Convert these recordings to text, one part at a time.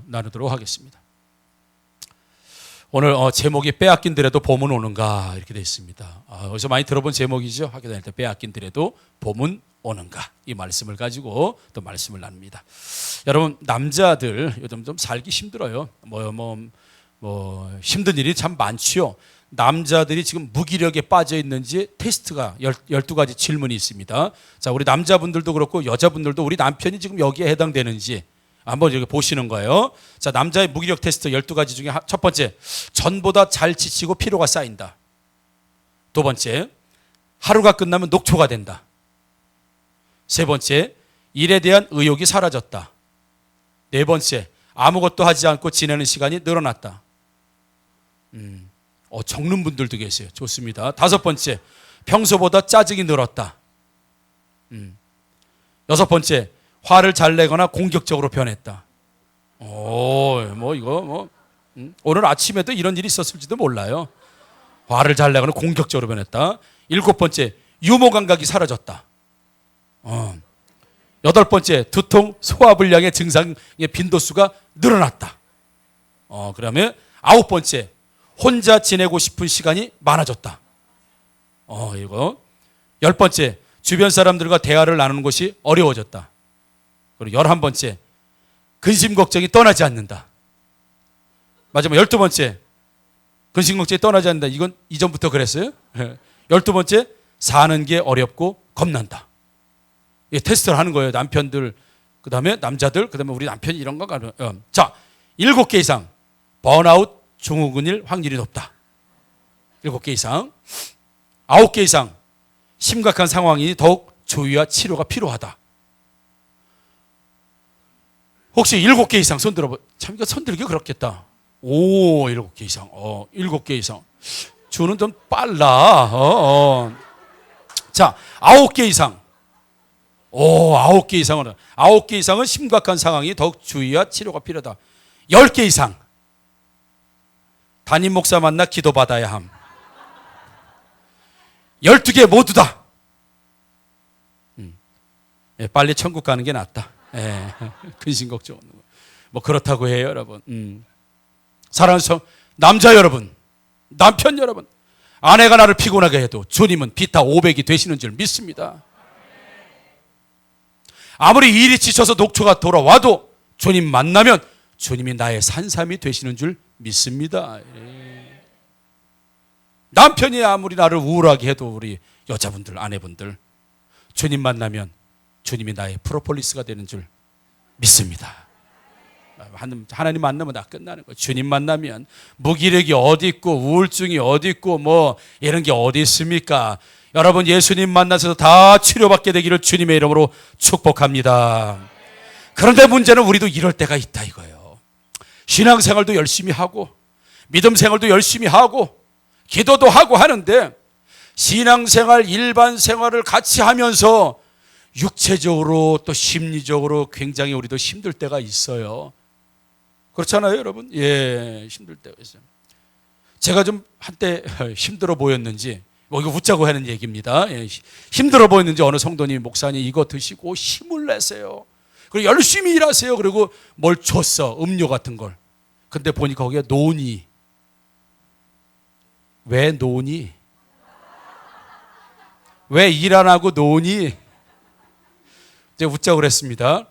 나누도록 하겠습니다. 오늘 제목이 빼앗긴들에도 봄은 오는가 이렇게 되어 있습니다. 어디서 많이 들어본 제목이죠. 학교 다닐 때 빼앗긴들에도 봄은 오는가, 이 말씀을 가지고 또 말씀을 나눕니다. 여러분, 남자들 요즘 좀 살기 힘들어요. 힘든 일이 참 많지요. 남자들이 지금 무기력에 빠져 있는지 테스트가 12가지 질문이 있습니다. 자, 우리 남자분들도 그렇고 여자분들도 우리 남편이 지금 여기에 해당되는지 한번 이렇게 보시는 거예요. 자, 남자의 무기력 테스트 12가지 중에 첫 번째, 전보다 잘 지치고 피로가 쌓인다. 두 번째, 하루가 끝나면 녹초가 된다. 세 번째, 일에 대한 의욕이 사라졌다. 네 번째, 아무것도 하지 않고 지내는 시간이 늘어났다. 적는 분들도 계세요. 좋습니다. 다섯 번째, 평소보다 짜증이 늘었다. 여섯 번째, 화를 잘 내거나 공격적으로 변했다. 오늘 아침에도 이런 일이 있었을지도 몰라요. 화를 잘 내거나 공격적으로 변했다. 일곱 번째, 유머 감각이 사라졌다. 여덟 번째, 두통, 소화불량의 증상의 빈도수가 늘어났다. 그러면 아홉 번째, 혼자 지내고 싶은 시간이 많아졌다. 열 번째, 주변 사람들과 대화를 나누는 것이 어려워졌다. 그리고 11번째, 근심 걱정이 떠나지 않는다. 마지막 12번째, 근심 걱정이 떠나지 않는다. 이건 이전부터 그랬어요. 12번째, 사는 게 어렵고 겁난다. 예, 테스트를 하는 거예요. 남편들, 그 다음에 남자들, 그 다음에 우리 남편이 이런 거 가는. 자, 7개 이상 번아웃 증후군일 확률이 높다. 7개 이상. 9개 이상 심각한 상황이 더욱 조의와 치료가 필요하다. 혹시 7개 이상 손 들어봐. 참, 이거 손 들기 그렇겠다. 7개 이상. 7개 이상. 주는 좀 빨라. 자, 9개 이상. 9개 이상은. 9개 이상은 심각한 상황이 더욱 주의와 치료가 필요하다. 10개 이상. 담임 목사 만나 기도받아야 함. 12개 모두다. 빨리 천국 가는 게 낫다. 근심 걱정 없는 거. 뭐 그렇다고 해요, 여러분. 사랑하는 남자 여러분, 남편 여러분, 아내가 나를 피곤하게 해도 주님은 비타 500이 되시는 줄 믿습니다. 아무리 일이 지쳐서 녹초가 돌아와도 주님 만나면 주님이 나의 산삼이 되시는 줄 믿습니다. 남편이 아무리 나를 우울하게 해도 우리 여자분들, 아내분들, 주님 만나면 주님이 나의 프로폴리스가 되는 줄 믿습니다. 하나님 만나면 다 끝나는 거예요. 주님 만나면 무기력이 어디 있고 우울증이 어디 있고 뭐 이런 게 어디 있습니까? 여러분, 예수님 만나서 다 치료받게 되기를 주님의 이름으로 축복합니다. 그런데 문제는 우리도 이럴 때가 있다 이거예요. 신앙생활도 열심히 하고 믿음 생활도 열심히 하고 기도도 하고 하는데 신앙생활, 일반 생활을 같이 하면서 육체적으로 또 심리적으로 굉장히 우리도 힘들 때가 있어요. 그렇잖아요, 여러분? 예, 힘들 때가 있어요. 제가 좀 한때 힘들어 보였는지, 이거 웃자고 하는 얘기입니다. 예, 힘들어 보였는지 어느 성도님, 목사님 이거 드시고 힘을 내세요. 그리고 열심히 일하세요. 그리고 뭘 줬어, 음료 같은 걸. 근데 보니까 거기에 노니. 왜 노니? 왜 일 안 하고 노니? 제가 웃자고 그랬습니다.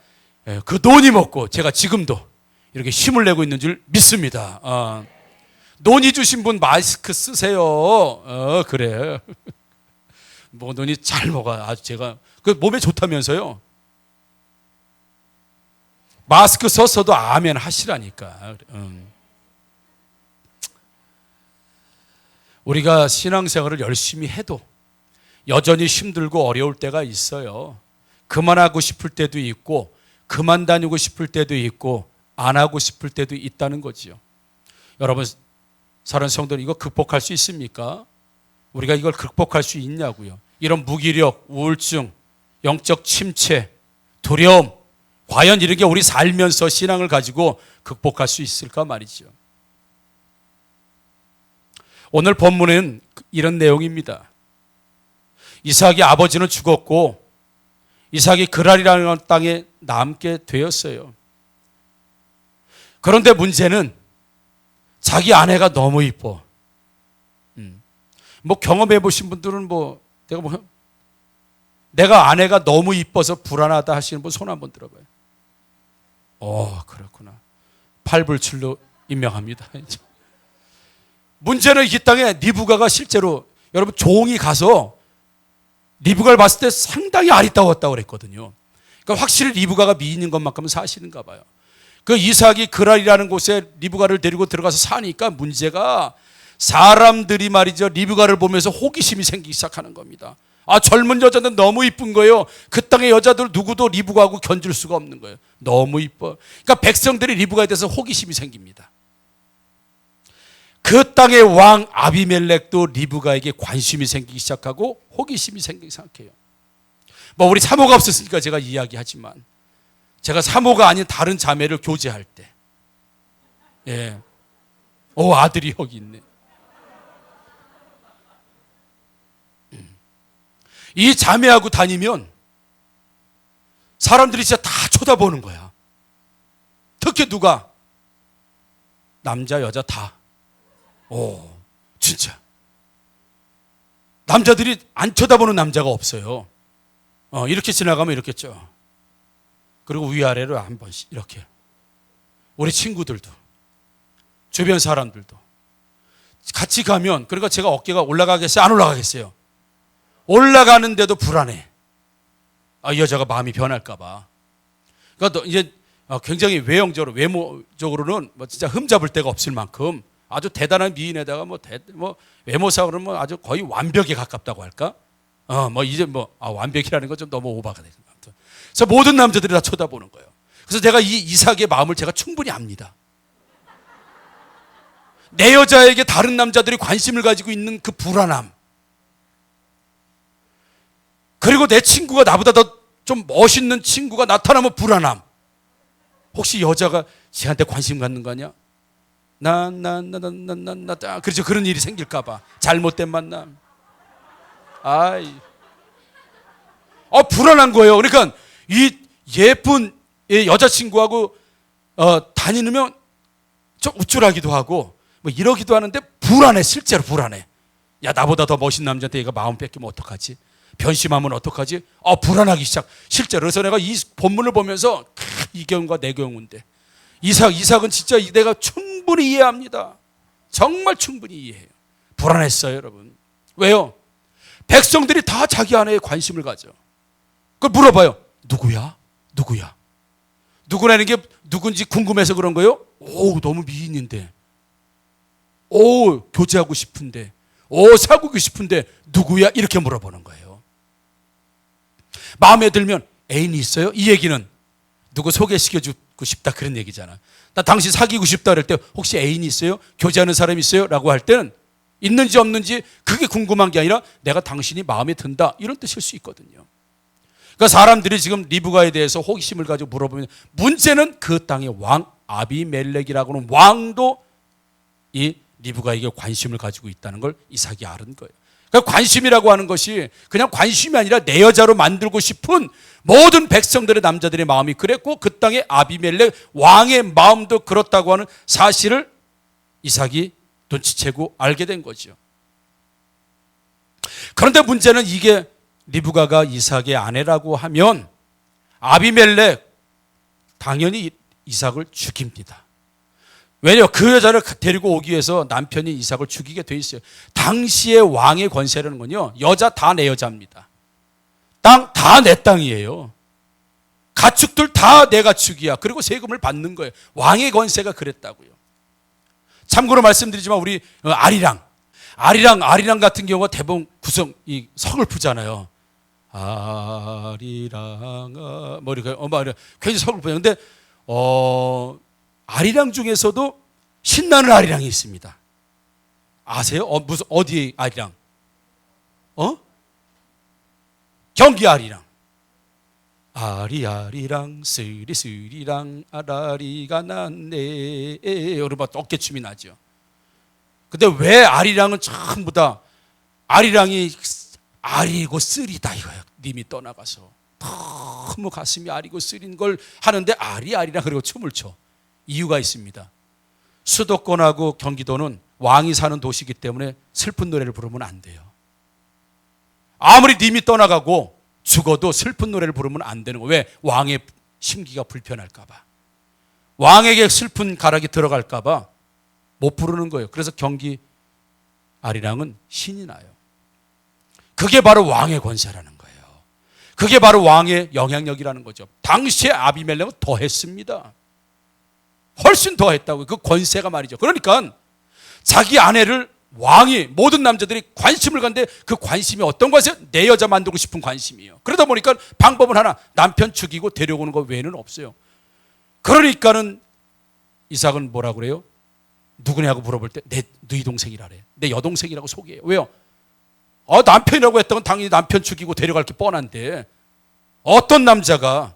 그 노니 먹고 제가 지금도 이렇게 힘을 내고 있는 줄 믿습니다. 노니 주신 분 마스크 쓰세요. 그래. 뭐 노니 잘 먹어. 아주 제가 그 몸에 좋다면서요. 마스크 썼어도 아멘 하시라니까. 우리가 신앙생활을 열심히 해도 여전히 힘들고 어려울 때가 있어요. 그만하고 싶을 때도 있고 그만 다니고 싶을 때도 있고 안 하고 싶을 때도 있다는 거지요. 여러분, 사랑하는 성도들, 이거 극복할 수 있습니까? 우리가 이걸 극복할 수 있냐고요. 이런 무기력, 우울증, 영적 침체, 두려움, 과연 이런 게 우리 살면서 신앙을 가지고 극복할 수 있을까 말이죠. 오늘 본문은 이런 내용입니다. 이삭의 아버지는 죽었고 이삭이 그랄이라는 땅에 남게 되었어요. 그런데 문제는 자기 아내가 너무 이뻐. 뭐 경험해 보신 분들은 내가 아내가 너무 이뻐서 불안하다 하시는 분 손 한번 들어봐요. 그렇구나. 팔불출로 임명합니다. 문제는 이 땅에 리브가가 실제로 여러분 종이 가서 리브가를 봤을 때 상당히 아리따웠다고 그랬거든요. 그러니까 확실히 리브가가 미인인 것만큼은 사실인가 봐요. 그 이삭이 그랄이라는 곳에 리브가를 데리고 들어가서 사니까 문제가 사람들이 말이죠, 리브가를 보면서 호기심이 생기기 시작하는 겁니다. 젊은 여자는 너무 이쁜 거예요. 그 땅의 여자들 누구도 리브가하고 견줄 수가 없는 거예요. 너무 이뻐. 그러니까 백성들이 리브가에 대해서 호기심이 생깁니다. 그 땅의 왕 아비멜렉도 리브가에게 관심이 생기기 시작하고 호기심이 생기기 시작해요. 우리 사모가 없었으니까 제가 이야기하지만, 제가 사모가 아닌 다른 자매를 교제할 때, 아들이 여기 있네. 이 자매하고 다니면 사람들이 진짜 다 쳐다보는 거야. 특히 누가? 남자, 여자 다. 진짜. 남자들이 안 쳐다보는 남자가 없어요. 이렇게 지나가면 이렇게 죠. 그리고 위아래로 한 번씩 이렇게. 우리 친구들도, 주변 사람들도 같이 가면, 그러니까 제가 어깨가 올라가겠어요? 안 올라가겠어요? 올라가는데도 불안해. 이 여자가 마음이 변할까봐. 그러니까 이제 굉장히 외모적으로는 진짜 흠잡을 데가 없을 만큼 아주 대단한 미인에다가 외모상으로는 아주 거의 완벽에 가깝다고 할까? 완벽이라는 건 좀 너무 오바가 되는 것 같아요. 그래서 모든 남자들이 다 쳐다보는 거예요. 그래서 제가 이 이삭의 마음을 제가 충분히 압니다. 내 여자에게 다른 남자들이 관심을 가지고 있는 그 불안함, 그리고 내 친구가 나보다 더 좀 멋있는 친구가 나타나면 불안함. 혹시 여자가 쟤한테 관심 갖는 거 아니야? 그렇죠. 그런 일이 생길까봐. 잘못된 만남. 불안한 거예요. 그러니까 이 예쁜 여자친구하고 다니면 좀 우쭐하기도 하고 이러기도 하는데 불안해. 실제로 불안해. 야, 나보다 더 멋있는 남자한테 얘가 마음 뺏기면 어떡하지? 변심하면 어떡하지? 불안하기 시작. 실제로. 그래서 내가 이 본문을 보면서 이 경우가 내 경우인데, 이삭은 진짜 내가 충분히 이해합니다. 정말 충분히 이해해요. 불안했어요, 여러분. 왜요? 백성들이 다 자기 아내에 관심을 가져. 그걸 물어봐요. 누구야? 누구라는 게 누군지 궁금해서 그런 거예요? 너무 미인인데. 교제하고 싶은데. 사귀고 싶은데 누구야? 이렇게 물어보는 거예요. 마음에 들면 애인이 있어요? 이 얘기는 누구 소개시켜주고 싶다 그런 얘기잖아. 나 당신 사귀고 싶다 그럴 때 혹시 애인이 있어요? 교제하는 사람이 있어요? 라고 할 때는 있는지 없는지 그게 궁금한 게 아니라 내가 당신이 마음에 든다 이런 뜻일 수 있거든요. 그러니까 사람들이 지금 리브가에 대해서 호기심을 가지고 물어보면, 문제는 그 땅의 왕 아비멜렉이라고 하는 왕도 이 리브가에게 관심을 가지고 있다는 걸 이삭이 알은 거예요. 그러니까 관심이라고 하는 것이 그냥 관심이 아니라 내 여자로 만들고 싶은 모든 백성들의 남자들의 마음이 그랬고, 그 땅의 아비멜렉 왕의 마음도 그렇다고 하는 사실을 이삭이 눈치채고 알게 된 거죠. 그런데 문제는 이게 리브가가 이삭의 아내라고 하면 아비멜렉 당연히 이삭을 죽입니다. 왜냐하면 그 여자를 데리고 오기 위해서 남편이 이삭을 죽이게 돼 있어요. 당시의 왕의 권세라는 건요, 여자 다 내 여자입니다. 땅 다 내 땅이에요. 가축들 다 내 가축이야. 그리고 세금을 받는 거예요. 왕의 권세가 그랬다고요. 참고로 말씀드리지만 우리 아리랑 같은 경우가 대부분 이 서글프잖아요. 아리랑아 이렇게 굉장히 서글퍼요. 근데 아리랑 중에서도 신나는 아리랑이 있습니다. 아세요? 무슨 어디 아리랑? 경기 아리랑. 아리아리랑 스리스리랑 아라리가 났네. 여러분 어깨춤이 나죠. 근데 왜 아리랑은 전부 다 아리랑이 아리고 쓰리다 이거예요. 님이 떠나가서 너무 가슴이 아리고 쓰린 걸 하는데 아리랑 그리고 춤을 춰. 이유가 있습니다. 수도권하고 경기도는 왕이 사는 도시이기 때문에 슬픈 노래를 부르면 안 돼요. 아무리 님이 떠나가고 죽어도 슬픈 노래를 부르면 안 되는 거예요. 왜? 왕의 심기가 불편할까 봐. 왕에게 슬픈 가락이 들어갈까 봐 못 부르는 거예요. 그래서 경기 아리랑은 신이 나요. 그게 바로 왕의 권세라는 거예요. 그게 바로 왕의 영향력이라는 거죠. 당시에 아비멜렉은 더했습니다. 훨씬 더했다고요. 그 권세가 말이죠. 그러니까 자기 아내를 왕이 모든 남자들이 관심을 갖는데 그 관심이 어떤 것이요? 내 여자 만들고 싶은 관심이에요. 그러다 보니까 방법은 하나, 남편 죽이고 데려오는 것 외에는 없어요. 그러니까는 이삭은 뭐라고 그래요? 누구냐고 물어볼 때 너희 동생이라래. 내 여동생이라고 소개해요. 왜요? 남편이라고 했던 건 당연히 남편 죽이고 데려갈 게 뻔한데 어떤 남자가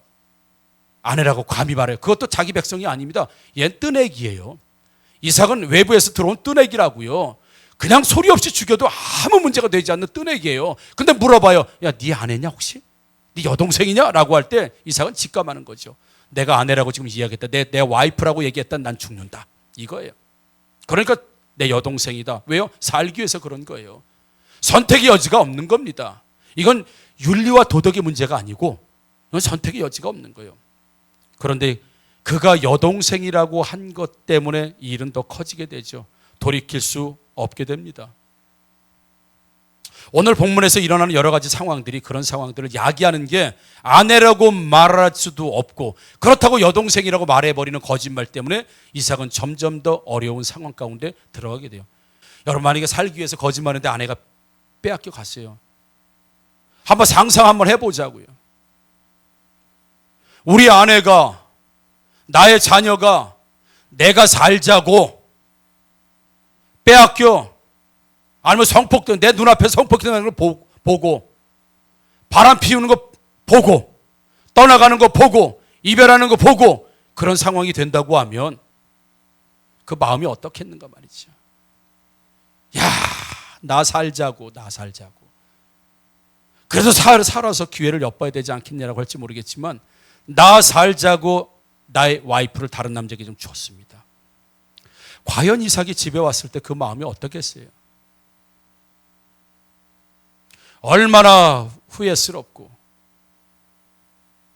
아내라고 감히 말해요. 그것도 자기 백성이 아닙니다. 얘는 뜨내기예요. 이삭은 외부에서 들어온 뜨내기라고요. 그냥 소리 없이 죽여도 아무 문제가 되지 않는 뜨내기예요. 근데 물어봐요. 야, 네 아내냐 혹시? 네 여동생이냐? 라고 할 때 이삭은 직감하는 거죠. 내가 아내라고 지금 이야기했다. 내 와이프라고 얘기했다. 난 죽는다. 이거예요. 그러니까 내 여동생이다. 왜요? 살기 위해서 그런 거예요. 선택의 여지가 없는 겁니다. 이건 윤리와 도덕의 문제가 아니고 이건 선택의 여지가 없는 거예요. 그런데 그가 여동생이라고 한 것 때문에 이 일은 더 커지게 되죠. 돌이킬 수 없게 됩니다. 오늘 본문에서 일어나는 여러 가지 상황들이 그런 상황들을 야기하는 게 아내라고 말할 수도 없고 그렇다고 여동생이라고 말해버리는 거짓말 때문에 이삭은 점점 더 어려운 상황 가운데 들어가게 돼요. 여러분 만약에 살기 위해서 거짓말하는데 아내가 빼앗겨 갔어요. 한번 상상 한번 해보자고요. 우리 아내가 나의 자녀가 내가 살자고 빼앗겨 아니면 성폭행, 내 눈앞에 성폭행하는 걸 보고 바람 피우는 거 보고 떠나가는 거 보고 이별하는 거 보고 그런 상황이 된다고 하면 그 마음이 어떻겠는가 말이죠. 야, 나 살자고. 그래도 살아서 기회를 엿봐야 되지 않겠냐라고 할지 모르겠지만 나 살자고 나의 와이프를 다른 남자에게 좀 줬습니다. 과연 이삭이 집에 왔을 때 그 마음이 어떻겠어요? 얼마나 후회스럽고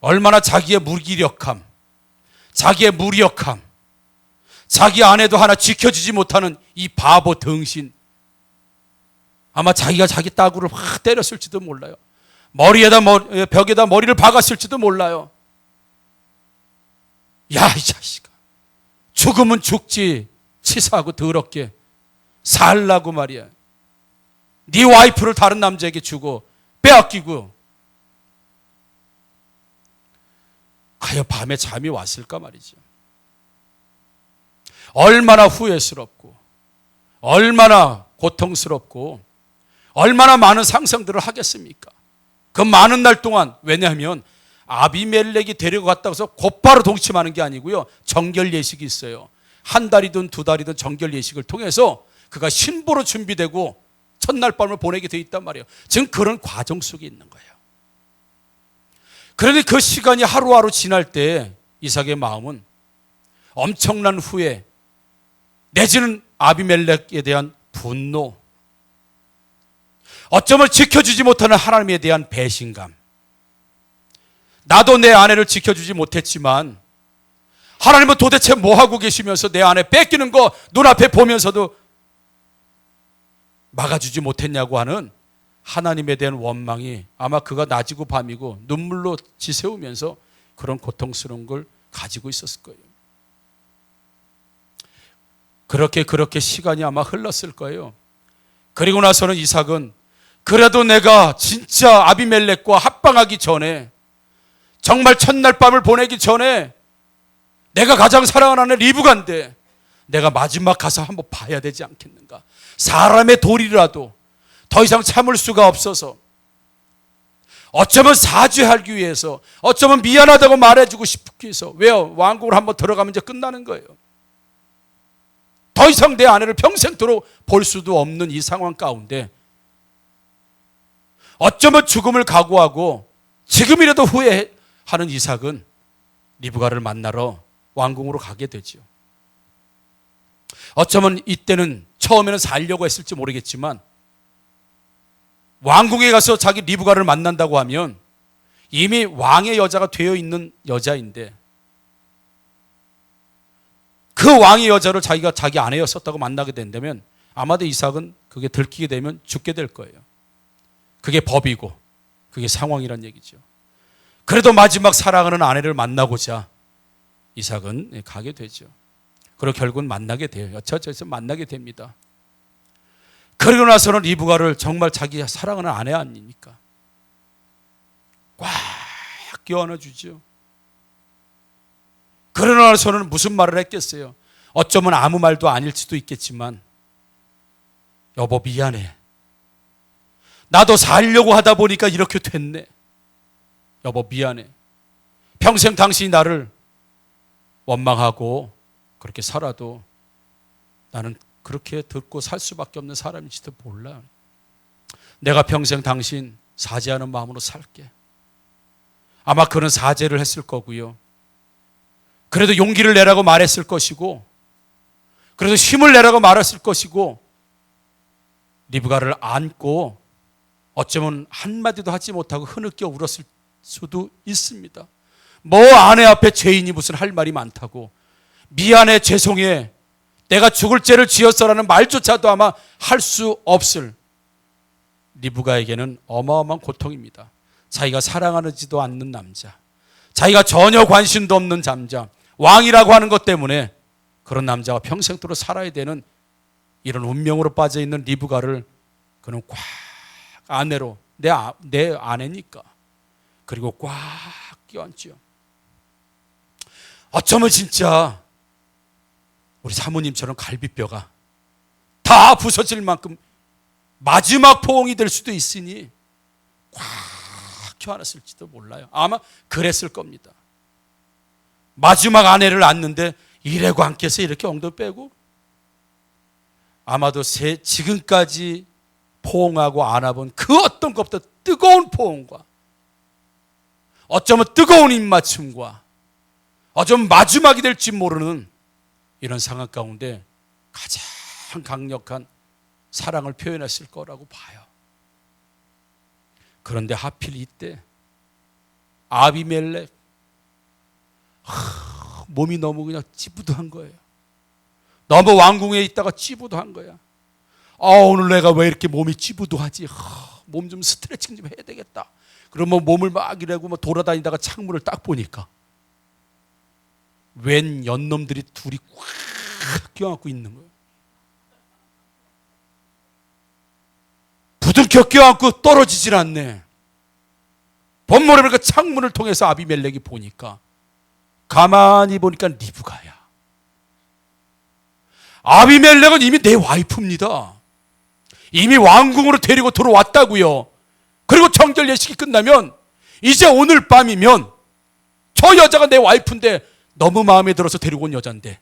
얼마나 자기의 무기력함, 자기의 무력함, 자기 아내도 하나 지켜주지 못하는 이 바보 등신. 아마 자기가 자기 따구를 확 때렸을지도 몰라요. 벽에다 머리를 박았을지도 몰라요. 야, 이 자식아. 죽으면 죽지. 치사하고 더럽게 살라고 말이야. 네 와이프를 다른 남자에게 주고 빼앗기고. 과연 밤에 잠이 왔을까 말이죠. 얼마나 후회스럽고 얼마나 고통스럽고 얼마나 많은 상상들을 하겠습니까? 그 많은 날 동안. 왜냐하면 아비멜렉이 데려갔다고 해서 곧바로 동침하는 게 아니고요. 정결 예식이 있어요. 한 달이든 두 달이든 정결 예식을 통해서 그가 신부로 준비되고 첫날 밤을 보내게 돼 있단 말이에요. 지금 그런 과정 속에 있는 거예요. 그런데 그 시간이 하루하루 지날 때 이삭의 마음은 엄청난 후회 내지는 아비멜렉에 대한 분노, 어쩌면 지켜주지 못하는 하나님에 대한 배신감. 나도 내 아내를 지켜주지 못했지만 하나님은 도대체 뭐하고 계시면서 내 아내 뺏기는 거 눈앞에 보면서도 막아주지 못했냐고 하는 하나님에 대한 원망이 아마 그가 낮이고 밤이고 눈물로 지새우면서 그런 고통스러운 걸 가지고 있었을 거예요. 그렇게 시간이 아마 흘렀을 거예요. 그리고 나서는 이삭은 그래도 내가 진짜 아비멜렉과 합방하기 전에 정말 첫날 밤을 보내기 전에 내가 가장 사랑하는 리브가인데 내가 마지막 가서 한번 봐야 되지 않겠는가. 사람의 도리라도 더 이상 참을 수가 없어서 어쩌면 사죄하기 위해서 어쩌면 미안하다고 말해주고 싶기 위해서. 왜요? 왕국을 한번 들어가면 이제 끝나는 거예요. 더 이상 내 아내를 평생도록 볼 수도 없는 이 상황 가운데 어쩌면 죽음을 각오하고 지금이라도 후회하는 이삭은 리브가를 만나러 왕궁으로 가게 되죠. 어쩌면 이때는 처음에는 살려고 했을지 모르겠지만 왕궁에 가서 자기 리브가를 만난다고 하면 이미 왕의 여자가 되어 있는 여자인데 그 왕의 여자를 자기가 자기 아내였었다고 만나게 된다면 아마도 이삭은 그게 들키게 되면 죽게 될 거예요. 그게 법이고 그게 상황이란 얘기죠. 그래도 마지막 사랑하는 아내를 만나고자 이삭은 가게 되죠. 그리고 결국은 만나게 돼요. 여차저차해서 만나게 됩니다. 그러고 나서는 리브가를 정말 자기 사랑하는 아내 아닙니까? 꽉 껴안아주죠. 그러고 나서는 무슨 말을 했겠어요? 어쩌면 아무 말도 아닐 수도 있겠지만 여보 미안해. 나도 살려고 하다 보니까 이렇게 됐네. 여보 미안해. 평생 당신이 나를 원망하고 그렇게 살아도 나는 그렇게 듣고 살 수밖에 없는 사람인지도 몰라. 내가 평생 당신 사죄하는 마음으로 살게. 아마 그는 사죄를 했을 거고요. 그래도 용기를 내라고 말했을 것이고 그래도 힘을 내라고 말했을 것이고 리브가를 안고 어쩌면 한마디도 하지 못하고 흐느껴 울었을 수도 있습니다. 뭐 아내 앞에 죄인이 무슨 할 말이 많다고 미안해 죄송해 내가 죽을 죄를 지었어라는 말조차도 아마 할 수 없을 리브가에게는 어마어마한 고통입니다. 자기가 사랑하지도 않는 남자, 자기가 전혀 관심도 없는 남자, 왕이라고 하는 것 때문에 그런 남자와 평생토록 살아야 되는 이런 운명으로 빠져있는 리브가를 그는 꽉 아내로 내 아내니까 그리고 꽉 껴안죠. 어쩌면 진짜 우리 사모님처럼 갈비뼈가 다 부서질 만큼 마지막 포옹이 될 수도 있으니 꽉 껴안았을지도 몰라요. 아마 그랬을 겁니다. 마지막 아내를 안는데 이래고 안겠어 이렇게 엉덩이 빼고 아마도 지금까지 포옹하고 안아본 그 어떤 것보다 뜨거운 포옹과 어쩌면 뜨거운 입맞춤과 어쩌면 마지막이 될지 모르는 이런 상황 가운데 가장 강력한 사랑을 표현했을 거라고 봐요. 그런데 하필 이때 아비멜렉 몸이 너무 그냥 찌부드한 거예요. 너무 왕궁에 있다가 찌부드한 거야. 오늘 내가 왜 이렇게 몸이 찌부드하지? 몸 좀 스트레칭 좀 해야 되겠다. 그러면 몸을 막 이러고 막 돌아다니다가 창문을 딱 보니까 웬 연놈들이 둘이 꽉 껴안고 있는 거예요. 부둥켜 껴안고 떨어지질 않네. 본모를 보니까 창문을 통해서 아비멜렉이 보니까 가만히 보니까 리브가야. 아비멜렉은 이미 내 와이프입니다. 이미 왕궁으로 데리고 들어왔다고요. 그리고 정결 예식이 끝나면 이제 오늘 밤이면 저 여자가 내 와이프인데 너무 마음에 들어서 데리고 온 여잔데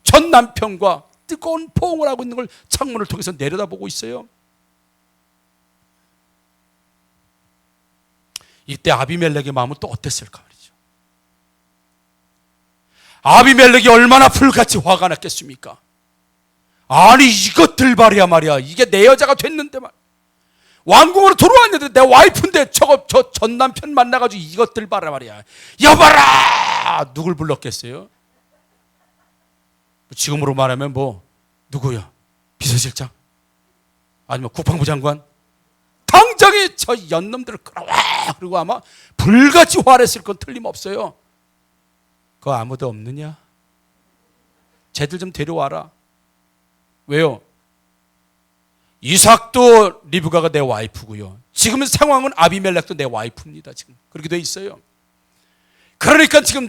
전 남편과 뜨거운 포옹을 하고 있는 걸 창문을 통해서 내려다보고 있어요. 이때 아비멜렉의 마음은 또 어땠을까 말이죠. 아비멜렉이 얼마나 불같이 화가 났겠습니까? 아니 이것들 말이야 이게 내 여자가 됐는데 말 왕궁으로 들어왔는데 내 와이프인데 저 전 남편 만나가지고 이것들 봐라 말이야. 여봐라 누굴 불렀겠어요? 지금으로 말하면 뭐 누구야? 비서실장? 아니면 국방부 장관? 당장에 저 연놈들을 끌어와. 그리고 아마 불같이 화냈을 건 틀림없어요. 그거 아무도 없느냐? 쟤들 좀 데려와라. 왜요? 이삭도 리브가가 내 와이프고요. 지금 상황은 아비멜렉도 내 와이프입니다. 지금 그렇게 돼 있어요. 그러니까 지금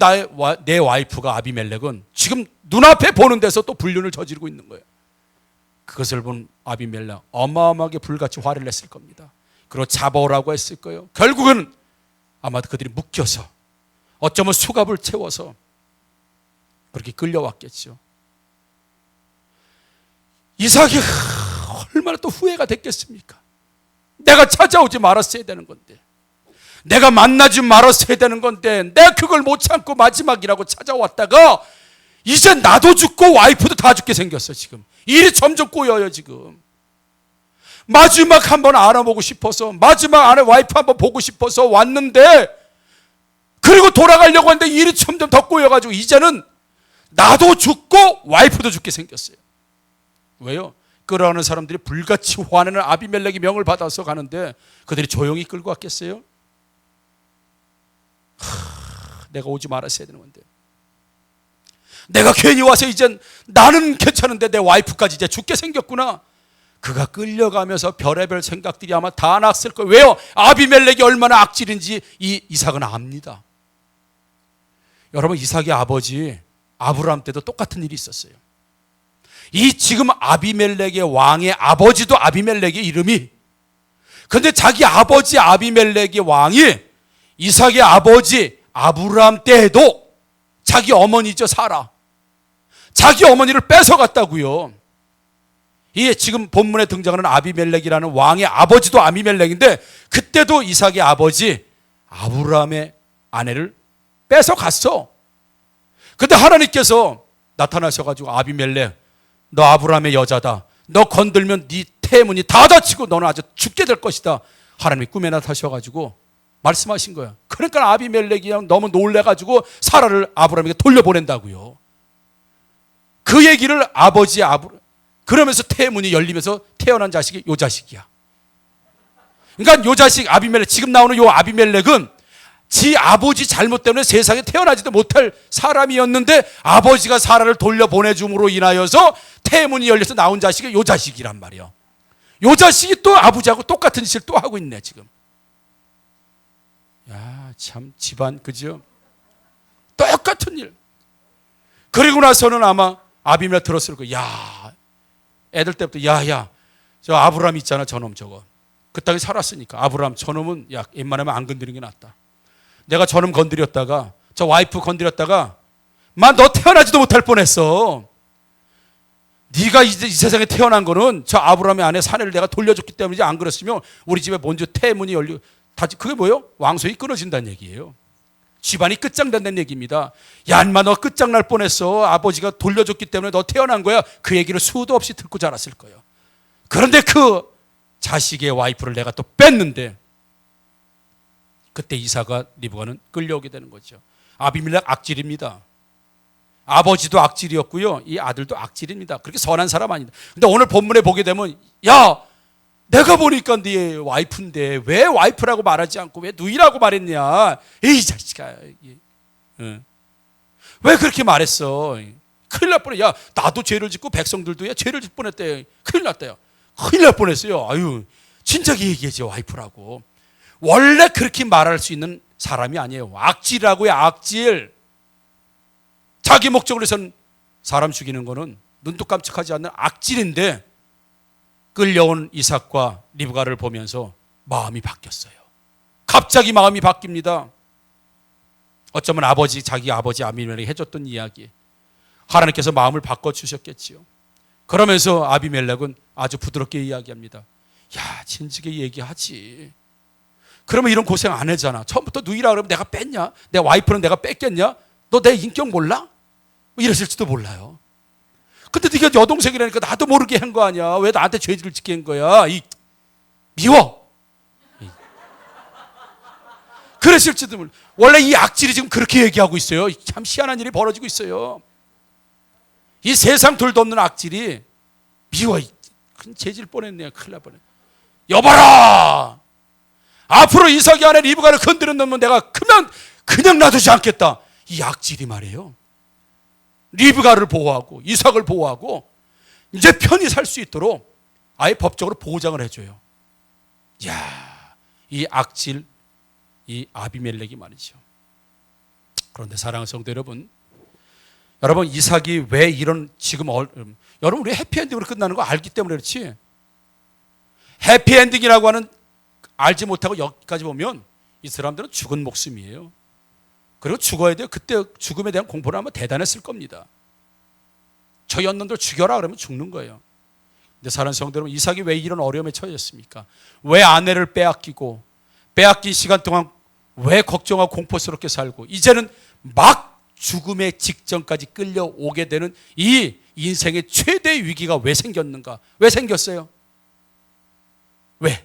내 와이프가 아비멜렉은 지금 눈앞에 보는 데서 또 불륜을 저지르고 있는 거예요. 그것을 본 아비멜렉 어마어마하게 불같이 화를 냈을 겁니다. 그리고 잡아오라고 했을 거예요. 결국은 아마도 그들이 묶여서 어쩌면 수갑을 채워서 그렇게 끌려왔겠죠. 이삭이 얼마나 또 후회가 됐겠습니까? 내가 찾아오지 말았어야 되는 건데, 내가 만나지 말았어야 되는 건데, 내가 그걸 못 참고 마지막이라고 찾아왔다가 이제 나도 죽고 와이프도 다 죽게 생겼어. 지금 일이 점점 꼬여요. 지금 마지막 한번 알아보고 싶어서, 마지막 안에 와이프 한번 보고 싶어서 왔는데, 그리고 돌아가려고 하는데 일이 점점 더 꼬여가지고 이제는 나도 죽고 와이프도 죽게 생겼어요. 왜요? 끌어가는 사람들이 불같이 화내는 아비멜렉의 명을 받아서 가는데 그들이 조용히 끌고 왔겠어요? 내가 오지 말았어야 되는 건데, 내가 괜히 와서 이젠 나는 괜찮은데 내 와이프까지 이제 죽게 생겼구나. 그가 끌려가면서 별의별 생각들이 아마 다 났을 거예요. 왜요? 아비멜렉이 얼마나 악질인지 이 이삭은 압니다. 여러분, 이삭의 아버지 아브라함 때도 똑같은 일이 있었어요. 이 지금 아비멜렉의 왕의 아버지도 아비멜렉의 이름이, 근데 자기 아버지 아비멜렉의 왕이 이삭의 아버지 아브라함 때에도 자기 어머니죠, 사라, 자기 어머니를 뺏어갔다고요. 이 지금 본문에 등장하는 아비멜렉이라는 왕의 아버지도 아비멜렉인데, 그때도 이삭의 아버지 아브라함의 아내를 뺏어갔어. 근데 하나님께서 나타나셔가지고, 아비멜렉, 너 아브라함의 여자다. 너 건들면 네 태문이 다 닫히고 너는 아주 죽게 될 것이다. 하나님이 꿈에 나타나셔가지고 말씀하신 거야. 그러니까 아비멜렉이 너무 놀래가지고 사라를 아브라함에게 돌려보낸다고요. 그 얘기를 아버지 그러면서 태문이 열리면서 태어난 자식이 요 자식이야. 그러니까 요 자식 아비멜렉, 지금 나오는 요 아비멜렉은 지 아버지 잘못 때문에 세상에 태어나지도 못할 사람이었는데, 아버지가 사라를 돌려보내줌으로 인하여서 태문이 열려서 나온 자식이 요 자식이란 말이야. 요 자식이 또 아버지하고 똑같은 짓을 또 하고 있네 지금. 야, 참 집안, 그죠? 똑같은 일. 그리고 나서는 아마 아비멜렉 들었을 거야. 야, 애들 때부터 야야, 저 아브라함 있잖아, 저놈 저거. 그 땅에 살았으니까 아브라함 저놈은 야, 웬만하면 안 건드리는 게 낫다. 내가 저놈 건드렸다가, 저 와이프 건드렸다가 너 태어나지도 못할 뻔했어. 네가 이제 이 세상에 태어난 거는 저 아브라함의 아내 사내를 내가 돌려줬기 때문이지, 안 그랬으면 우리 집에 먼저 태문이 열리고 그게 뭐예요? 왕소이 끊어진다는 얘기예요. 집안이 끝장난다는 얘기입니다. 야, 인마 너 끝장날 뻔했어. 아버지가 돌려줬기 때문에 너 태어난 거야. 그 얘기를 수도 없이 듣고 자랐을 거예요. 그런데 그 자식의 와이프를 내가 또 뺐는데, 그때 이삭과 리브가는 끌려오게 되는 거죠. 아비멜렉 악질입니다. 아버지도 악질이었고요, 이 아들도 악질입니다. 그렇게 선한 사람 아니다. 근데 오늘 본문에 보게 되면, 야, 내가 보니까 네 와이프인데 왜 와이프라고 말하지 않고 왜 누이라고 말했냐? 이 자식아, 왜 그렇게 말했어? 큰일 날 뻔해. 야, 나도 죄를 짓고 백성들도 죄를 짓 뻔했대. 큰일 났다. 큰일 날 뻔했어요. 아유, 진작에 얘기하지 와이프라고. 원래 그렇게 말할 수 있는 사람이 아니에요. 악질이라고요, 악질. 자기 목적으로 해서는 사람 죽이는 거는 눈도 깜짝하지 않는 악질인데, 끌려온 이삭과 리브가를 보면서 마음이 바뀌었어요. 갑자기 마음이 바뀝니다. 어쩌면 자기 아버지 아비멜렉이 해줬던 이야기, 하나님께서 마음을 바꿔주셨겠지요. 그러면서 아비멜렉은 아주 부드럽게 이야기합니다. 야, 진즉에 얘기하지. 그러면 이런 고생 안 하잖아. 처음부터 누이라 그러면 내가 뺐냐? 내 와이프는 내가 뺐겠냐? 너 내 인격 몰라? 이러실지도 몰라요. 근데 네가 여동생이라니까 나도 모르게 한 거 아니야. 왜 나한테 죄를 짓게 한 거야? 미워. 그랬을지도 몰라. 원래 이 악질이 지금 그렇게 얘기하고 있어요. 참 희한한 일이 벌어지고 있어요. 이 세상 둘도 없는 악질이 미워. 큰 죄질 뻔했네. 큰일 날 뻔했네. 여봐라, 앞으로 이삭이 아내 리브가를 건드는 놈은 내가 그냥 놔두지 않겠다. 이 악질이 말이에요. 리브가를 보호하고 이삭을 보호하고 이제 편히 살 수 있도록 아예 법적으로 보장을 해줘요. 이야, 이 악질, 이 아비멜렉이 말이죠. 그런데 사랑하는 성도 여러분, 이삭이 왜 이런 지금 여러분, 우리 해피엔딩으로 끝나는 거 알기 때문에 그렇지, 해피엔딩이라고 하는 알지 못하고 여기까지 보면 이 사람들은 죽은 목숨이에요. 그리고 죽어야 돼요. 그때 죽음에 대한 공포를 하면 대단했을 겁니다. 저 연놈들 죽여라 그러면 죽는 거예요. 근데 사랑하는 성도 여러분, 이삭이 왜 이런 어려움에 처했습니까? 왜 아내를 빼앗긴 시간 동안 왜 걱정하고 공포스럽게 살고, 이제는 막 죽음의 직전까지 끌려오게 되는 이 인생의 최대 위기가 왜 생겼는가? 왜 생겼어요? 왜?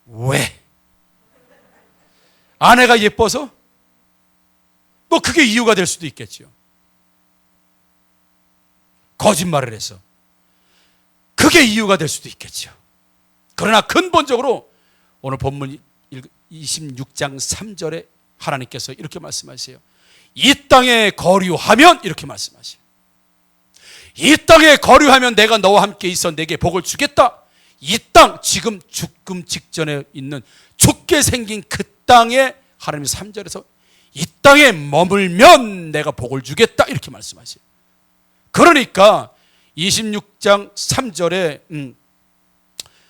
왜? 아내가 예뻐서? 뭐 그게 이유가 될 수도 있겠죠. 거짓말을 해서 그게 이유가 될 수도 있겠죠. 그러나 근본적으로 오늘 본문 26장 3절에 하나님께서 이렇게 말씀하세요. 이 땅에 거류하면, 이렇게 말씀하세요. 이 땅에 거류하면 내가 너와 함께 있어 내게 복을 주겠다. 이 땅, 지금 죽음 직전에 있는 죽게 생긴 그 땅에 하나님이 3절에서 이 땅에 머물면 내가 복을 주겠다, 이렇게 말씀하세요. 그러니까 26장 3절에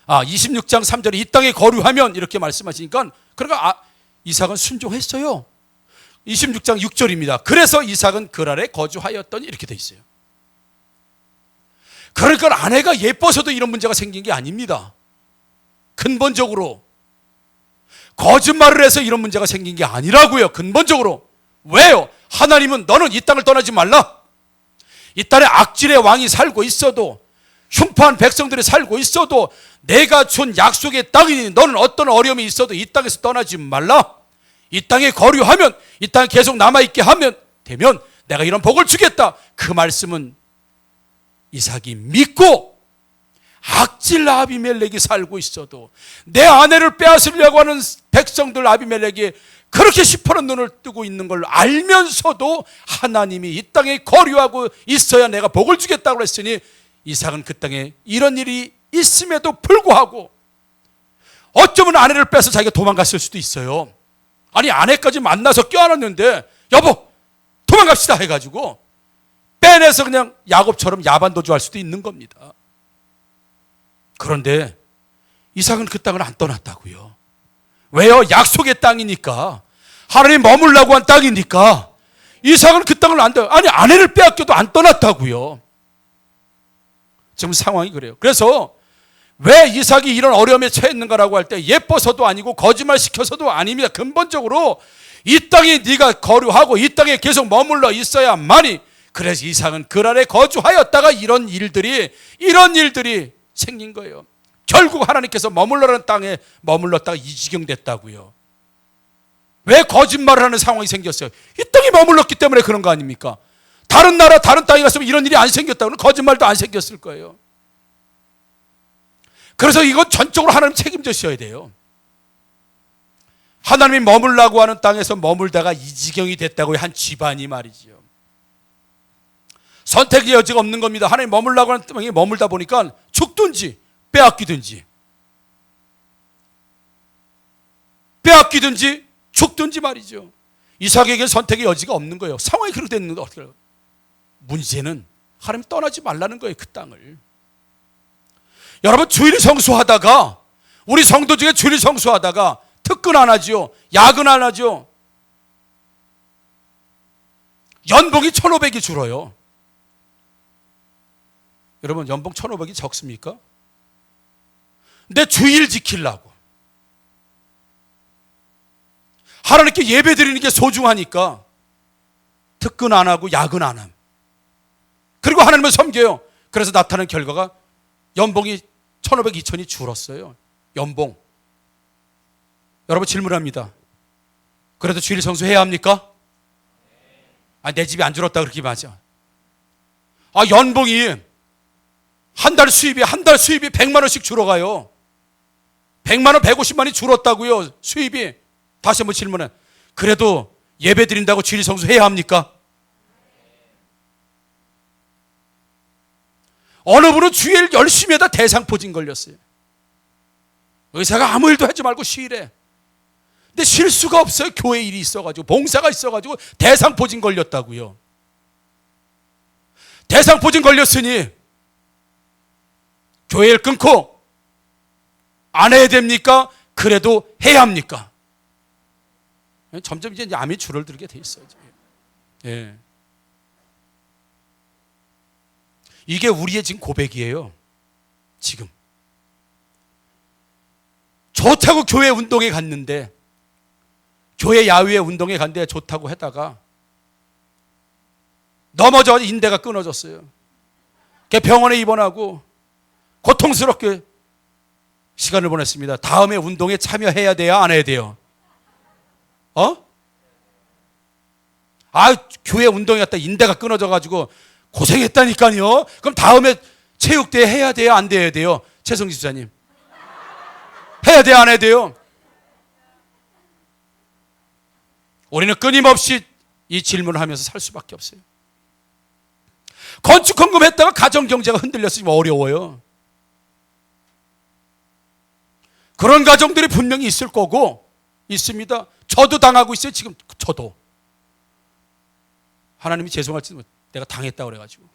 26장 3절에 이 땅에 거류하면 이렇게 말씀하시니까, 그러니까 이삭은 순종했어요. 26장 6절입니다. 그래서 이삭은 그랄에 거주하였더니, 이렇게 돼 있어요. 그러니까 아내가 예뻐서도 이런 문제가 생긴 게 아닙니다. 근본적으로 거짓말을 해서 이런 문제가 생긴 게 아니라고요. 근본적으로. 왜요? 하나님은 너는 이 땅을 떠나지 말라. 이 땅에 악질의 왕이 살고 있어도, 흉포한 백성들이 살고 있어도, 내가 준 약속의 땅이니 너는 어떤 어려움이 있어도 이 땅에서 떠나지 말라. 이 땅에 거류하면, 이 땅에 계속 남아있게 하면 되면 내가 이런 복을 주겠다. 그 말씀은 이삭이 믿고, 악질 아비멜렉이 살고 있어도, 내 아내를 빼앗으려고 하는 백성들 아비멜렉이 그렇게 시퍼런 눈을 뜨고 있는 걸 알면서도 하나님이 이 땅에 거류하고 있어야 내가 복을 주겠다고 했으니, 이삭은 그 땅에 이런 일이 있음에도 불구하고, 어쩌면 아내를 빼서 자기가 도망갔을 수도 있어요. 아니, 아내까지 만나서 껴안았는데 여보 도망갑시다 해가지고 빼내서 그냥 야곱처럼 야반도주할 수도 있는 겁니다. 그런데 이삭은 그 땅을 안 떠났다고요. 왜요? 약속의 땅이니까, 하나님 머물라고 한 땅이니까 이삭은 그 땅을 안 떠. 아니, 아내를 빼앗겨도 안 떠났다고요. 지금 상황이 그래요. 그래서 왜 이삭이 이런 어려움에 처했는가라고 할 때 예뻐서도 아니고 거짓말 시켜서도 아닙니다. 근본적으로 이 땅에 네가 거류하고 이 땅에 계속 머물러 있어야만이, 그래서 이삭은 그랄에 거주하였다가 이런 일들이 생긴 거예요. 결국 하나님께서 머물러라는 땅에 머물렀다가 이 지경 됐다고요. 왜 거짓말을 하는 상황이 생겼어요? 이 땅에 머물렀기 때문에 그런 거 아닙니까? 다른 나라, 다른 땅에 갔으면 이런 일이 안 생겼다고는 거짓말도 안 생겼을 거예요. 그래서 이건 전적으로 하나님 책임져셔야 돼요. 하나님이 머물라고 하는 땅에서 머물다가 이 지경이 됐다고요. 한 집안이 말이죠. 선택의 여지가 없는 겁니다. 하나님 머물라고 하는 땅에 머물다 보니까 죽든지 빼앗기든지 죽든지 말이죠. 이삭에게 선택의 여지가 없는 거예요. 상황이 그렇게 됐는데 어떻게 해요? 문제는 하나님 떠나지 말라는 거예요. 그 땅을. 여러분, 주일 성수하다가, 우리 성도 중에 주일 성수하다가 특근 안 하죠. 야근 안 하죠. 연봉이 1,500이 줄어요. 여러분, 연봉 1,500이 적습니까? 근데 주일 지키려고, 하나님께 예배 드리는 게 소중하니까 특근 안 하고 야근 안 함. 그리고 하나님을 섬겨요. 그래서 나타난 결과가 연봉이 1,500, 2,000이 줄었어요. 연봉. 여러분, 질문합니다. 그래도 주일 성수해야 합니까? 내 집이 안 줄었다 그렇게 맞아. 연봉이 한 달 수입이 100만 원씩 줄어가요. 100만 원, 150만이 줄었다고요. 수입이. 다시 한번 질문해. 그래도 예배 드린다고 주일 성수해야 합니까? 어느 분은 주일 열심히 하다 대상포진 걸렸어요. 의사가 아무 일도 하지 말고 쉬래. 근데 쉴 수가 없어요. 교회 일이 있어가지고, 봉사가 있어가지고 대상포진 걸렸다고요. 대상포진 걸렸으니 교회를 끊고 안 해야 됩니까? 그래도 해야 합니까? 점점 이제 암이 줄어들게 돼 있어요. 예. 이게 우리의 지금 고백이에요. 지금 좋다고 교회 운동에 갔는데, 교회 야외 운동에 갔는데 좋다고 하다가 넘어져 인대가 끊어졌어요. 병원에 입원하고 고통스럽게 시간을 보냈습니다. 다음에 운동에 참여해야 돼요, 안 해야 돼요? 교회 운동에 갔다 인대가 끊어져가지고 고생했다니까요. 그럼 다음에 체육대회 해야 돼요, 안 돼야 돼요? 최성지 집사님, 해야 돼요, 안 해야 돼요? 우리는 끊임없이 이 질문을 하면서 살 수밖에 없어요. 건축 헌금했다가 가정경제가 흔들렸으면 어려워요. 그런 가정들이 분명히 있을 거고 있습니다. 저도 당하고 있어요. 지금 저도. 하나님이 죄송할지 내가 당했다고 그래가지고.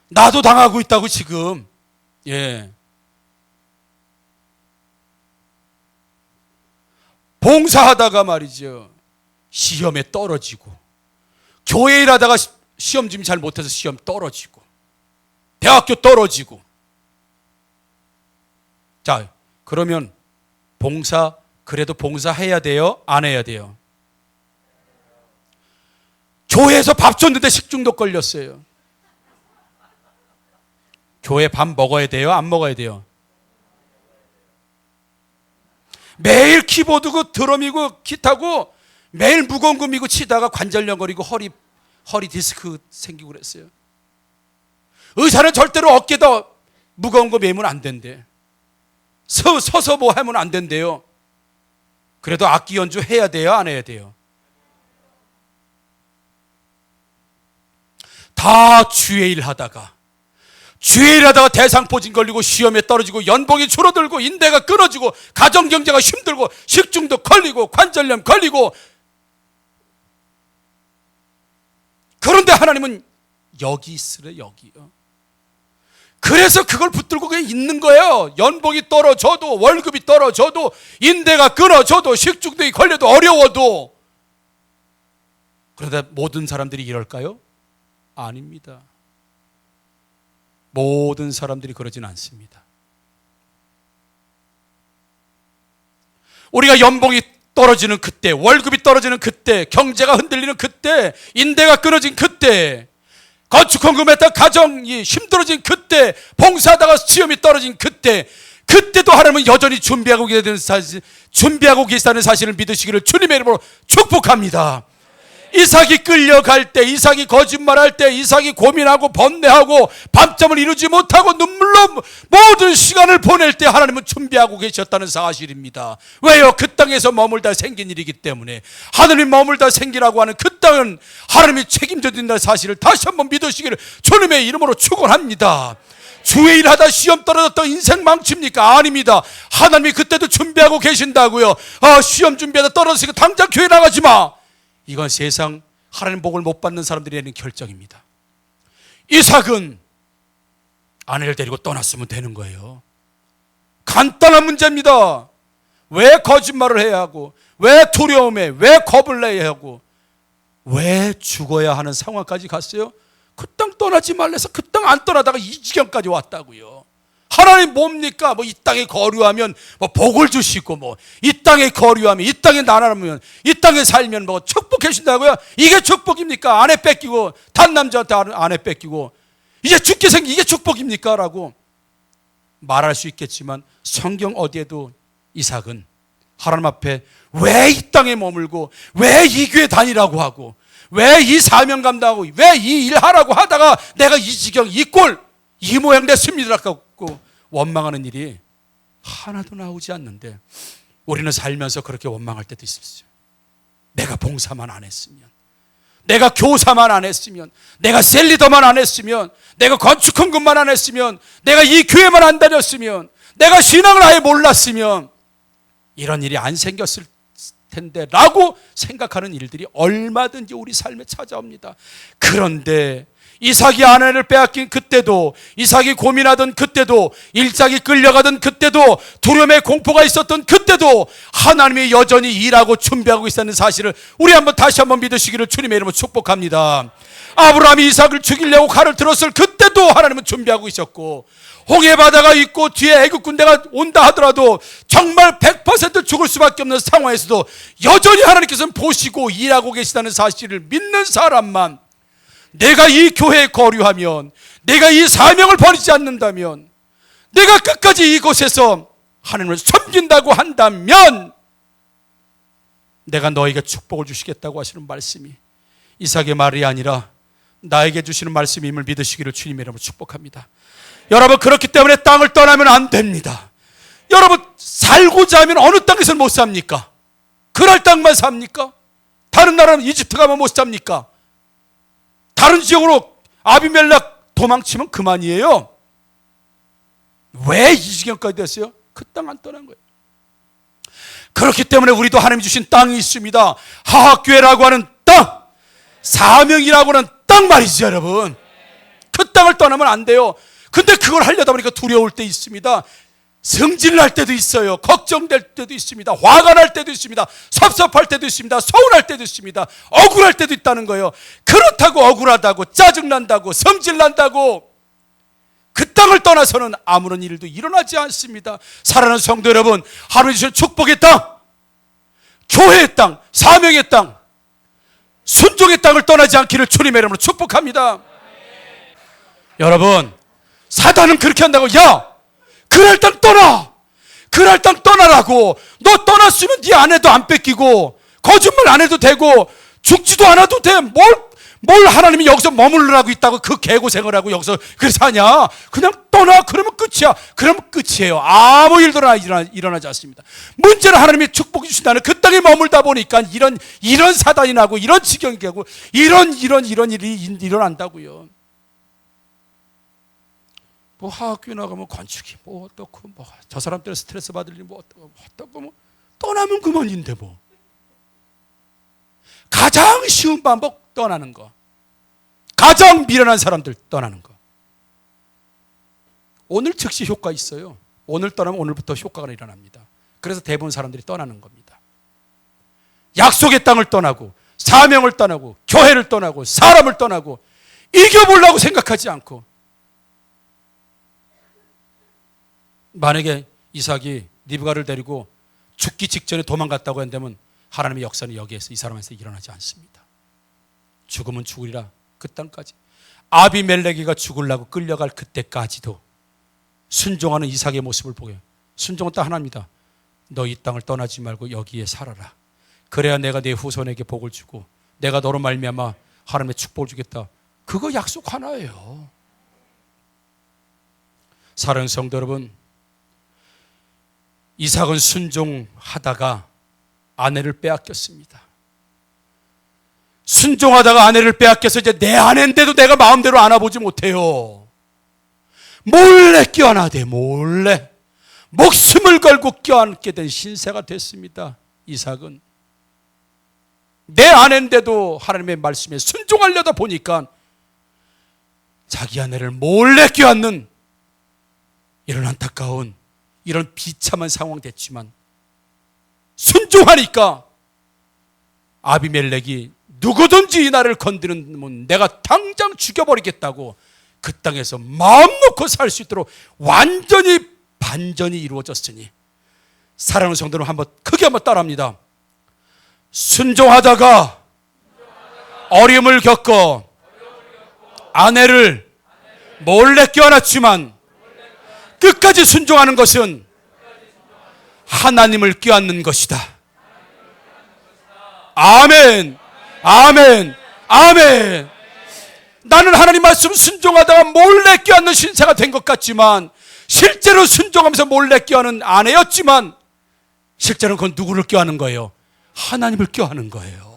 나도 당하고 있다고 지금. 예. 봉사하다가 말이죠, 시험에 떨어지고, 교회 일하다가 시험 준비 잘 못해서 시험 떨어지고, 대학교 떨어지고. 자, 그러면 그래도 봉사해야 돼요, 안 해야 돼요? 교회에서 밥 줬는데 식중독 걸렸어요. 교회 밥 먹어야 돼요, 안 먹어야 돼요? 매일 키보드고 드럼이고 기타고 매일 무거운 거 미고 치다가 관절염거리고 허리 디스크 생기고 그랬어요. 의사는 절대로 어깨다 무거운 거 메면 안 된대. 서서 뭐 하면 안 된대요. 그래도 악기 연주 해야 돼요, 안 해야 돼요? 다 주의 일 하다가 대상포진 걸리고 시험에 떨어지고 연봉이 줄어들고 인대가 끊어지고 가정경제가 힘들고 식중독 걸리고 관절염 걸리고. 그런데 하나님은 여기 있으래, 여기요. 그래서 그걸 붙들고 그냥 있는 거예요. 연봉이 떨어져도, 월급이 떨어져도, 인대가 끊어져도, 식중독이 걸려도, 어려워도. 그러다 모든 사람들이 이럴까요? 아닙니다. 모든 사람들이 그러진 않습니다. 우리가 연봉이 떨어지는 그때, 월급이 떨어지는 그때, 경제가 흔들리는 그때, 인대가 끊어진 그때, 건축헌금했다 가정이 힘들어진 그때, 봉사하다가 시험이 떨어진 그때도 하나님은 여전히 준비하고 계시다는 사실을 믿으시기를 주님의 이름으로 축복합니다. 이삭이 끌려갈 때, 이삭이 거짓말할 때, 이삭이 고민하고 번뇌하고 밤잠을 이루지 못하고 눈물로 모든 시간을 보낼 때 하나님은 준비하고 계셨다는 사실입니다. 왜요? 그 땅에서 머물다 생긴 일이기 때문에. 하나님이 머물다 생기라고 하는 그 땅은 하나님이 책임져 준다는 사실을 다시 한번 믿으시기를 주님의 이름으로 축원합니다. 주의 일하다 시험 떨어졌다 인생 망칩니까? 아닙니다. 하나님이 그때도 준비하고 계신다고요. 시험 준비하다 떨어졌으니까 당장 교회 나가지 마. 이건 세상 하나님 복을 못 받는 사람들이 내는 결정입니다. 이삭은 아내를 데리고 떠났으면 되는 거예요. 간단한 문제입니다. 왜 거짓말을 해야 하고, 왜 두려움에, 왜 겁을 내야 하고, 왜 죽어야 하는 상황까지 갔어요? 그 땅 떠나지 말래서 그 땅 안 떠나다가 이 지경까지 왔다고요. 하나님 뭡니까? 이 땅에 거류하면 복을 주시고, 이 땅에 거류하면, 이 땅에 나라면, 이 땅에 살면 축복해 주신다고요? 이게 축복입니까? 아내 뺏기고, 단 남자한테 아내 뺏기고, 이제 죽게 생긴 이게 축복입니까? 라고 말할 수 있겠지만, 성경 어디에도 이삭은 하나님 앞에 왜 이 땅에 머물고, 왜 이 교회 다니라고 하고, 왜 이 사명 감당하고, 왜 이 일 하라고 하다가 내가 이 지경, 이 꼴, 이 모양 됐습니다라고 원망하는 일이 하나도 나오지 않는데, 우리는 살면서 그렇게 원망할 때도 있었어요. 내가 봉사만 안 했으면, 내가 교사만 안 했으면, 내가 셀리더만 안 했으면, 내가 건축헌금만 안 했으면, 내가 이 교회만 안 다녔으면, 내가 신앙을 아예 몰랐으면 이런 일이 안 생겼을 텐데 라고 생각하는 일들이 얼마든지 우리 삶에 찾아옵니다. 그런데 이삭이 아내를 빼앗긴 그때도, 이삭이 고민하던 그때도, 일작이 끌려가던 그때도, 두려움의 공포가 있었던 그때도 하나님이 여전히 일하고 준비하고 있었는 사실을 우리 다시 한번 믿으시기를 주님의 이름으로 축복합니다. 아브라함이 이삭을 죽이려고 칼을 들었을 그때도 하나님은 준비하고 있었고, 홍해 바다가 있고 뒤에 애굽 군대가 온다 하더라도 정말 100% 죽을 수밖에 없는 상황에서도 여전히 하나님께서는 보시고 일하고 계시다는 사실을 믿는 사람만, 내가 이 교회에 거류하면, 내가 이 사명을 버리지 않는다면, 내가 끝까지 이곳에서 하나님을 섬긴다고 한다면 내가 너에게 축복을 주시겠다고 하시는 말씀이 이삭의 말이 아니라 나에게 주시는 말씀임을 믿으시기를 주님의 이름으로 축복합니다. 여러분, 그렇기 때문에 땅을 떠나면 안 됩니다. 여러분, 살고자 하면 어느 땅에서는 못 삽니까? 그랄 땅만 삽니까? 다른 나라는 이집트 가면 못 삽니까? 다른 지역으로 아비멜렉 도망치면 그만이에요. 왜 이 지경까지 됐어요? 그 땅 안 떠난 거예요. 그렇기 때문에 우리도 하나님이 주신 땅이 있습니다. 하학교회라고 하는 땅, 사명이라고 하는 땅 말이죠, 여러분. 그 땅을 떠나면 안 돼요. 근데 그걸 하려다 보니까 두려울 때 있습니다. 성질날 때도 있어요. 걱정될 때도 있습니다. 화가 날 때도 있습니다. 섭섭할 때도 있습니다. 서운할 때도 있습니다. 억울할 때도 있다는 거예요. 그렇다고 억울하다고 짜증난다고 성질난다고 그 땅을 떠나서는 아무런 일도 일어나지 않습니다. 사랑하는 성도 여러분, 하나님 주신 축복의 땅, 교회의 땅, 사명의 땅, 순종의 땅을 떠나지 않기를 주님의 이름으로 축복합니다. 여러분, 사단은 그렇게 한다고, 야, 그랄 땅 떠나! 그랄 땅 떠나라고! 너 떠났으면 네 아내도 안 뺏기고 거짓말 안 해도 되고 죽지도 않아도 돼. 뭘 하나님이 여기서 머물러라고 있다고 그 개고생을 하고 여기서 그래서 사냐? 그냥 떠나. 그러면 끝이야. 그러면 끝이에요. 아무 일도 일어나지 않습니다. 문제는 하나님이 축복 주신다는 그 땅에 머물다 보니까 이런 사단이 나고 이런 지경이 되고 이런 일이 일어난다고요. 뭐 하학교 나가면 건축이 뭐 어떻고 뭐 저 사람 때문에 스트레스 받을 일 뭐 어떻고 뭐 떠나면 그만인데 뭐. 가장 쉬운 방법 떠나는 거. 가장 미련한 사람들 떠나는 거. 오늘 즉시 효과 있어요. 오늘 떠나면 오늘부터 효과가 일어납니다. 그래서 대부분 사람들이 떠나는 겁니다. 약속의 땅을 떠나고 사명을 떠나고 교회를 떠나고 사람을 떠나고 이겨보려고 생각하지 않고, 만약에 이삭이 리브가를 데리고 죽기 직전에 도망갔다고 한다면 하나님의 역사는 여기에서 이 사람에서 일어나지 않습니다. 죽으면 죽으리라. 그 땅까지 아비멜렉이가 죽으려고 끌려갈 그때까지도 순종하는 이삭의 모습을 보게. 순종은 딱 하나입니다. 너 이 땅을 떠나지 말고 여기에 살아라. 그래야 내가 내 후손에게 복을 주고 내가 너로 말미암아 하나님의 축복을 주겠다. 그거 약속 하나예요. 사랑하는 성도 여러분, 이삭은 순종하다가 아내를 빼앗겼습니다. 순종하다가 아내를 빼앗겨서 이제 내 아내인데도 내가 마음대로 안아보지 못해요. 몰래 껴안아대, 몰래. 목숨을 걸고 껴안게 된 신세가 됐습니다. 이삭은. 내 아내인데도 하나님의 말씀에 순종하려다 보니까 자기 아내를 몰래 껴안는 이런 안타까운, 이런 비참한 상황 됐지만 순종하니까 아비멜렉이 누구든지 이 나를 건드리면 내가 당장 죽여버리겠다고 그 땅에서 마음 놓고 살 수 있도록 완전히 반전이 이루어졌으니, 사랑하는 성도는 크게 한번 따라합니다. 순종하다가 어려움을 겪어 아내를 몰래 껴안았지만 끝까지 순종하는 것은 하나님을 껴안는 것이다. 아멘, 아멘, 아멘. 나는 하나님 말씀 순종하다가 몰래 껴안는 신세가 된 것 같지만 실제로 순종하면서 몰래 껴안은 아내였지만 실제로는 그건 누구를 껴안는 거예요? 하나님을 껴안는 거예요.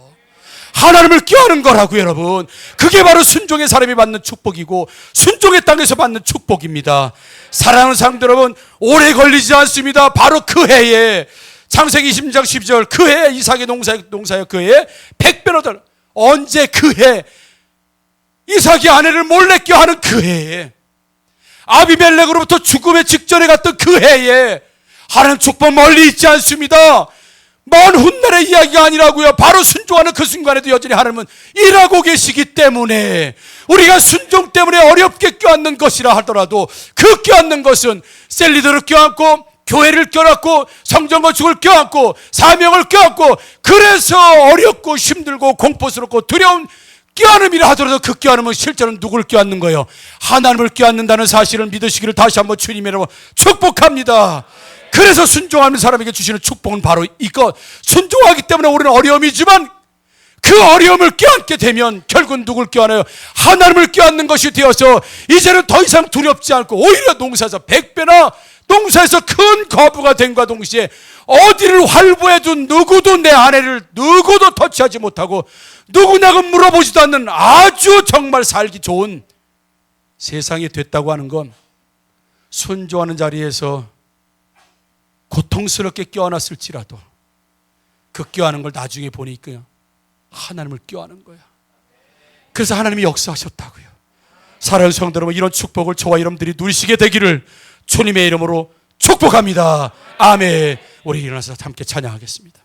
하나님을 껴안는 거라고, 여러분. 그게 바로 순종의 사람이 받는 축복이고 순종의 땅에서 받는 축복입니다. 사랑하는 성도 여러분, 오래 걸리지 않습니다. 바로 그 해에, 창세기 20장 12절, 그 해에 이삭의 농사의 그 해에 100배로 더, 언제 그 해 이삭이 아내를 몰래 껴안은 그 해에, 아비멜렉으로부터 죽음의 직전에 갔던 그 해에 하나님 축복 멀리 있지 않습니다. 먼 훗날의 이야기가 아니라고요. 바로 순종하는 그 순간에도 여전히 하나님은 일하고 계시기 때문에, 우리가 순종 때문에 어렵게 껴안는 것이라 하더라도 그 껴안는 것은 셀리더를 껴안고 교회를 껴안고 성전 건축을 껴안고 사명을 껴안고, 그래서 어렵고 힘들고 공포스럽고 두려운 껴안음이라 하더라도 그 껴안음은 실제로는 누구를 껴안는 거예요? 하나님을 껴안는다는 사실을 믿으시기를 다시 한번 주님이라고 축복합니다. 그래서 순종하는 사람에게 주시는 축복은 바로 이것. 순종하기 때문에 우리는 어려움이지만 그 어려움을 껴안게 되면 결국은 누굴 껴안아요? 하나님을 껴안는 것이 되어서 이제는 더 이상 두렵지 않고 오히려 농사에서 100배나 농사에서 큰 거부가 됨과 동시에 어디를 활보해도 누구도 내 아내를 누구도 터치하지 못하고 누구냐고 물어보지도 않는 아주 정말 살기 좋은 세상이 됐다고 하는 건, 순종하는 자리에서 고통스럽게 껴안았을지라도 그 껴안은 걸 나중에 보니까 하나님을 껴안은 거야. 그래서 하나님이 역사하셨다고요. 사랑하는 성도 여러분, 이런 축복을 저와 여러분들이 누리시게 되기를 주님의 이름으로 축복합니다. 아멘. 우리 일어나서 함께 찬양하겠습니다.